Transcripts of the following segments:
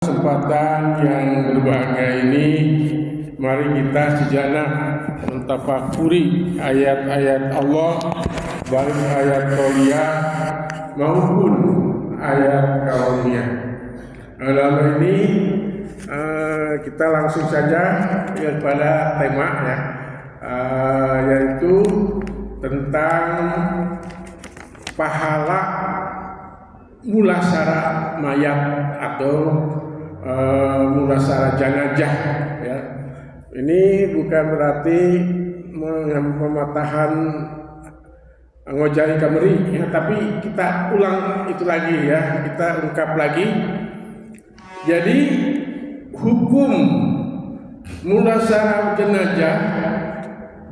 Kesempatan yang berbahagia ini, mari kita sejenak mentafakuri ayat-ayat Allah, baik ayat qauliyah maupun ayat kauniyah. Dalam ini kita langsung saja kepada tema yaitu tentang pahala mulasara mayat atau mulasara jenazah ya. Ini bukan berarti pematahan ngojari kameri ya, tapi kita ulang itu lagi ya, kita ungkap lagi. Jadi hukum mulasara jenazah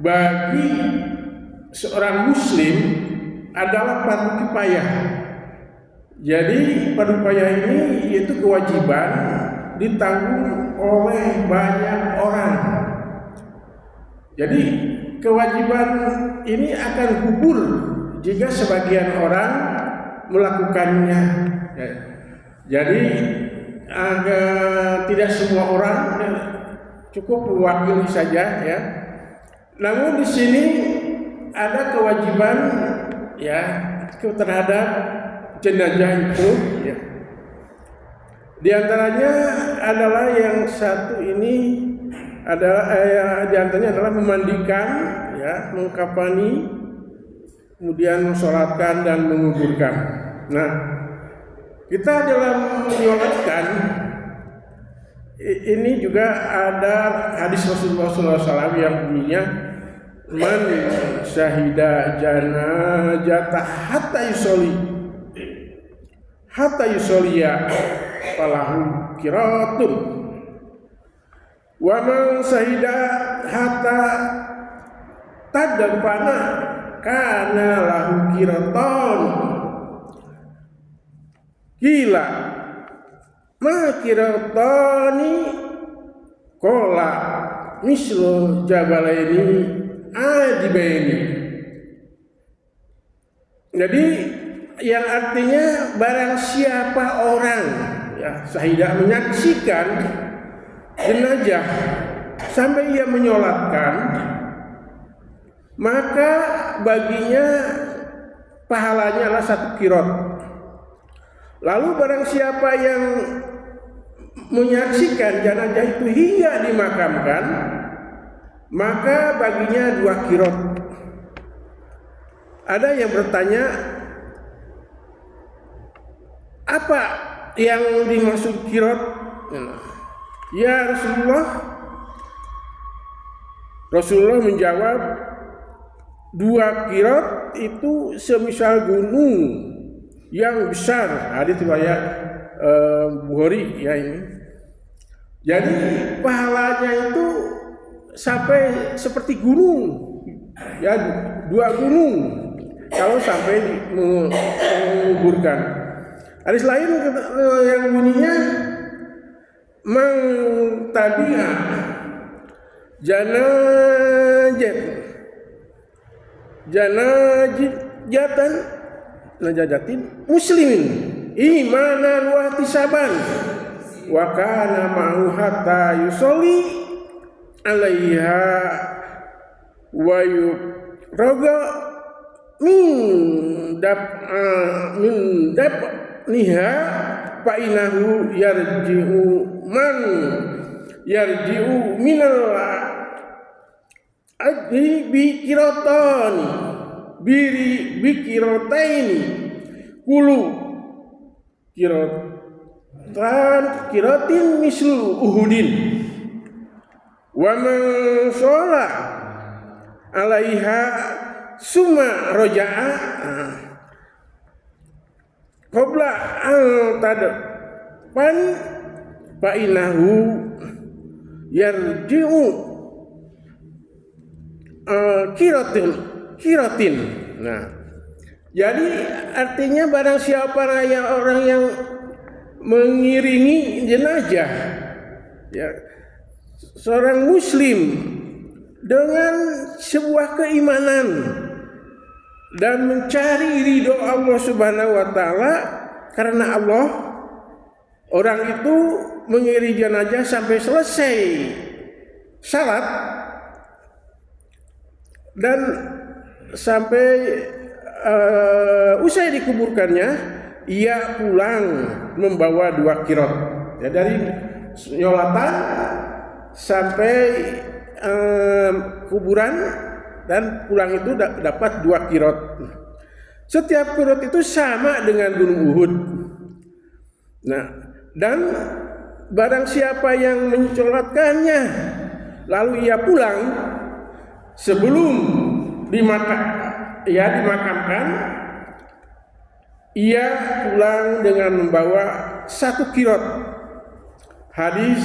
bagi seorang muslim adalah fardu kifayah. Jadi fardu kifayah ini yaitu kewajiban ditanggung oleh banyak orang. Jadi kewajiban ini akan gugur jika sebagian orang melakukannya. Jadi agar tidak semua orang, cukup mewakili saja ya. Namun di sini ada kewajiban ya terhadap jenazah itu ya. Di antaranya adalah yang satu ini adalah di antaranya adalah memandikan ya, mengkafani, kemudian mensolatkan dan menguburkan. Nah, kita dalam menyolatkan ini juga ada hadis Rasulullah SAW yang bunyinya man syahida janazata hatta yusoliya falahu qiratun wa man syahida hatta tadfana kana lahu qiratan. Gila ma qiratani qala mislu jabalaini ajibaini. Jadi yang artinya barang siapa orang ya syahidah menyaksikan jenazah sampai ia menyolatkan, maka baginya pahalanya adalah 1 qirat. Lalu barang siapa yang menyaksikan jenazah itu hingga dimakamkan, maka baginya 2 qirat. Ada yang bertanya, apa yang dimaksud qirat? Ya Rasulullah menjawab, 2 qirat itu semisal gunung yang besar. Hadits riwayat Bukhari ya ini. Jadi pahalanya itu sampai seperti gunung ya, 2 gunung kalau sampai menguburkan. Hadis lain yang bunyinya man tabi'a janazatin muslimin imanan wa ihtisaban wa kana ma'hu hatta yusolli alaiha wa yuroga min dab niha fa inahu yarji'u minal adhi bikirataini kulu kiratin mislu uhudin wa man shola alaiha summa roja'a qabla an tadfan fa inahu yarji'u kiratin. Nah, jadi artinya barang siapa orang yang mengiringi jenazah ya, seorang muslim dengan sebuah keimanan dan mencari ridho Allah Subhanahu wa taala, karena Allah orang itu mengiringi jenazah sampai selesai salat dan sampai usai dikuburkannya, ia pulang membawa 2 kirot. Ya, dari nyolatan sampai kuburan dan pulang itu dapat 2 kirot. Setiap kirot itu sama dengan Gunung Uhud. Nah, dan barang siapa yang mencolatkannya lalu ia pulang sebelum dimakamkan, ia pulang dengan membawa 1 kirot. Hadis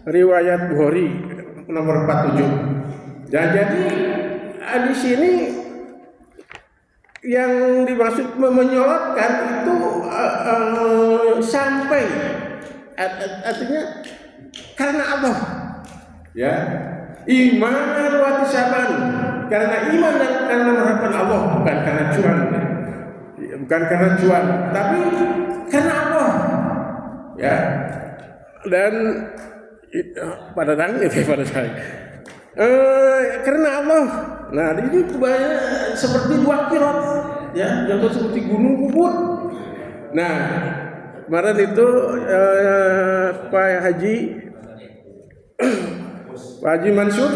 riwayat Bukhari nomor 47. Dan jadi di sini yang dimaksud menyolatkan itu sampai, artinya karena Allah, ya, iman wa tisaban, karena iman dan karena mengharapkan Allah, bukan karena cuan, tapi karena Allah, ya. Dan pada saya karena Allah. Nah, ini kebanyakan seperti 2 kirot, ya, jatuh seperti gunung Uhud. Nah, kemarin itu Pak Haji Mansur,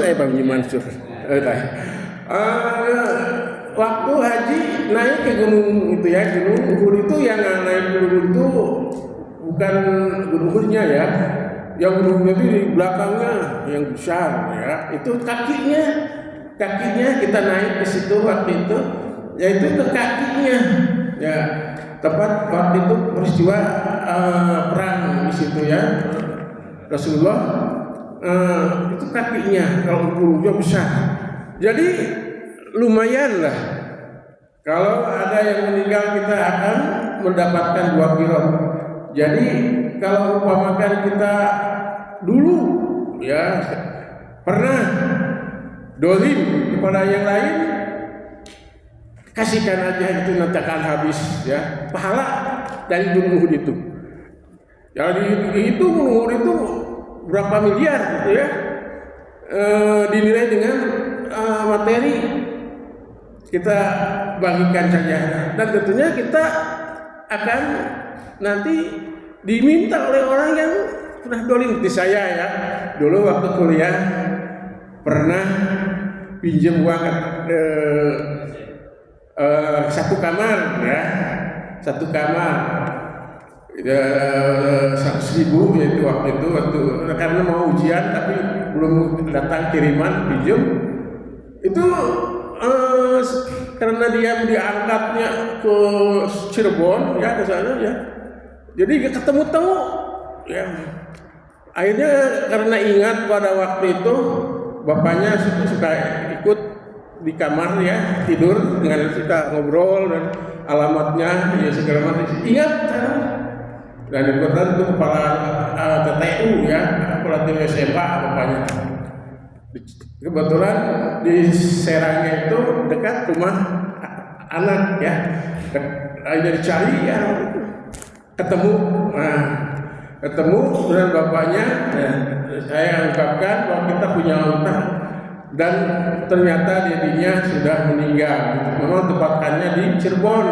waktu haji naik ke gunung itu, ya, gunung Uhud itu, yang naik gunung itu bukan gunung Uhudnya, ya. Yang gunungnya itu di belakangnya yang besar, ya, itu kakinya kita naik ke situ waktu itu, yaitu ke kakinya, ya, tepat waktu itu peristiwa perang di situ, ya, Rasulullah, itu kakinya, kalau gunungnya besar, jadi lumayan lah. Kalau ada yang meninggal kita akan mendapatkan 2 kirot. Jadi kalau umpamakan kita dulu, ya, pernah dolim kepada yang lain, kasihkan aja itu, nanti akan habis, ya, pahala dari Gunung Uhud itu. Jadi itu Gunung Uhud itu berapa miliar gitu, ya, dinilai dengan materi, kita bagikan saja. Dan tentunya kita akan nanti diminta oleh orang yang pernah dolim. Seperti saya, ya, dulu waktu kuliah pernah pinjam uang 1 kamar, ya, 1 kamar 100.000, yaitu waktu karena mau ujian tapi belum datang kiriman pinjam itu, karena dia diangkatnya ke Cirebon, ya, ke sana, ya, jadi ketemu, ya. Akhirnya karena ingat pada waktu itu bapaknya suka ikut di kamar, ya, tidur dengan kita ngobrol dan alamatnya, ya, segala macam ingat. Dan kebetulan itu kepala TTU, ya, kepala TTU SMA bapaknya. Kebetulan di Serangnya itu dekat rumah anak, ya, akhirnya dicari, ya, ketemu dengan bapaknya, dan saya ungkapkan bahwa kita punya utang dan ternyata dirinya sudah meninggal. Memang tempatkannya di Cirebon,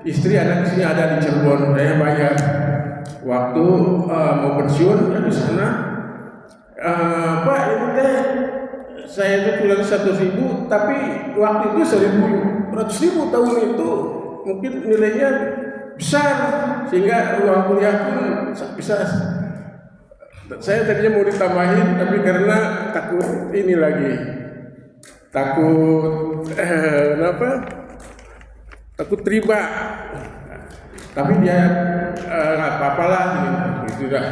istri anak sini ada di Cirebon, saya bayar waktu mau pensiun, ya, di sana. Pak, itu teh saya itu pulang 100.000, tapi waktu itu 100.000 tahun itu mungkin nilainya besar, sehingga uang kuliah pun bisa. Saya tadinya mau ditambahin, tapi karena takut ini lagi, takut riba, tapi dia nggak apa-apalah, gitu dah.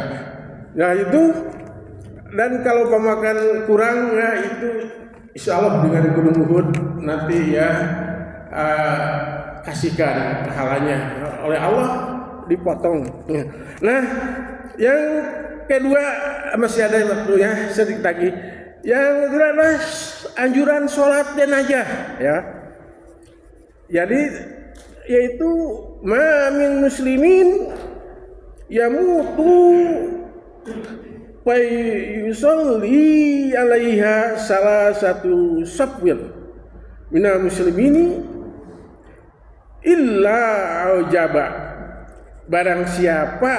Nah itu, dan kalau pemakan kurang, ya, itu insya Allah dengan Gunung Uhud nanti, ya, kasihkan pahalanya oleh Allah, dipotong. Nah, yang kedua masih ada waktunya sedikit lagi. Yang kedua adalah anjuran sholat jenazah, ya. Jadi yaitu ma min muslimin yamutu fa yusalli alaiha salah satu safwir minal muslimini illa aujaba, barang siapa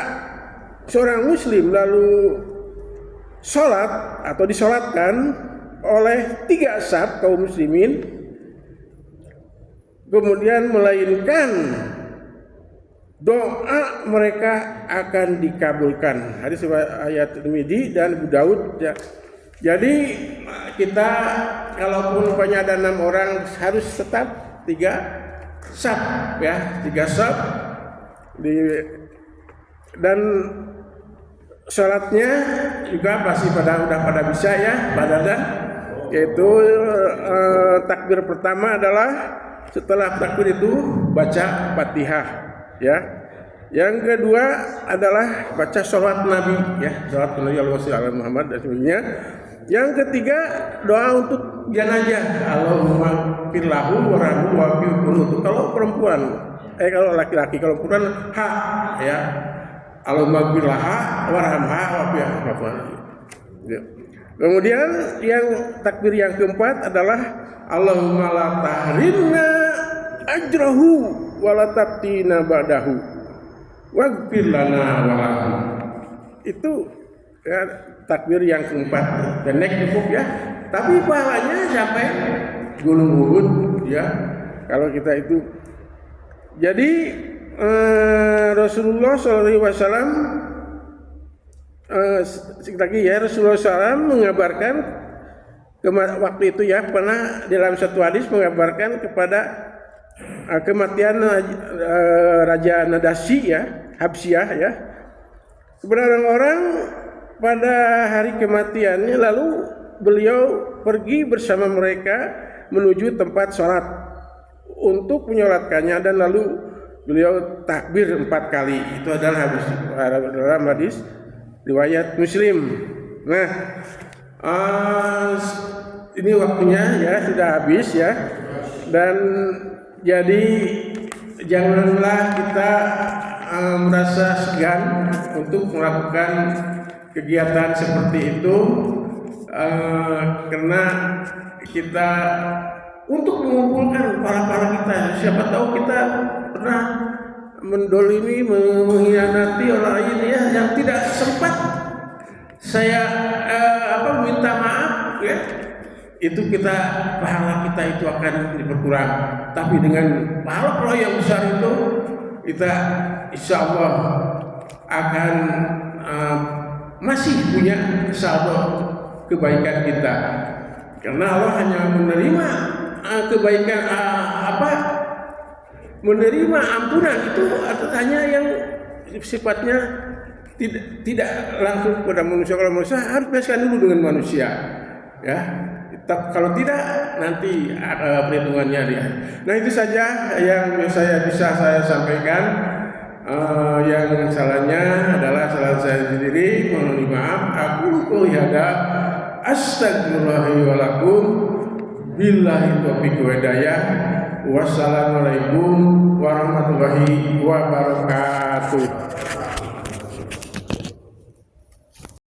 seorang muslim lalu sholat atau disolatkan oleh 3 saf kaum muslimin, kemudian melainkan doa mereka akan dikabulkan. Hadis ayat Tirmidzi dan Abu Daud ya. Jadi kita kalaupun umpamanya ada 6 orang harus tetap 3 saf ya, 3 saf dan sholatnya juga pasti udah pada bisa ya, badadan, yaitu takbir pertama adalah setelah takbir itu baca Fatihah ya. Yang kedua adalah baca sholawat Nabi ya, sholawat Nabi Allahumma Muhammad dan sebagainya. Yang ketiga doa untuk jenazah, Allahumma firlahu warhamhu wa'afihi kunut. Kalau perempuan, kalau laki-laki, kalau perempuan ha ya, Allahumma firlaha warhamha wa'afihi. Ya. Kemudian yang takbir yang keempat adalah Allahumma la tahrimna ajrahu wa la taftina ba'dahu waghfir lana wa lahu. Itu ya, takbir yang keempat, pendek cukup ya, tapi pahalanya sampai gunung Uhud ya kalau kita itu. Jadi Rasulullah SAW lagi ya, Rasulullah SAW mengabarkan waktu itu ya, pernah dalam satu hadis mengabarkan kepada kematian Raja Nadasyi ya, Habsyah ya, kepada orang-orang pada hari kematiannya, lalu beliau pergi bersama mereka menuju tempat sholat untuk menyolatkannya, dan lalu beliau takbir 4 kali. Itu adalah dalam hadis riwayat Muslim. Nah, ini waktunya ya sudah habis ya, dan jadi janganlah kita merasa segan untuk melakukan kegiatan seperti itu, karena kita untuk mengumpulkan para kita. Siapa tahu kita pernah mendolimi, mengkhianati orang lain ya, yang tidak sempat saya minta maaf ya, itu kita, pahala kita itu akan berkurang. Tapi dengan pahala yang besar itu, kita insya Allah akan masih punya saldo kebaikan kita, karena Allah hanya menerima kebaikan menerima ampunan itu hanya yang sifatnya tidak langsung kepada manusia. Kalau manusia harus biasakan dulu dengan manusia ya, kalau tidak nanti perhitungannya dia. Nah, itu saja yang bisa saya sampaikan. Yang salahnya adalah salah saya sendiri, mohon maaf. Aku kulihada astagfirullahi walakum billahi taufiq wa hidayah. Wassalamualaikum warahmatullahi wabarakatuh.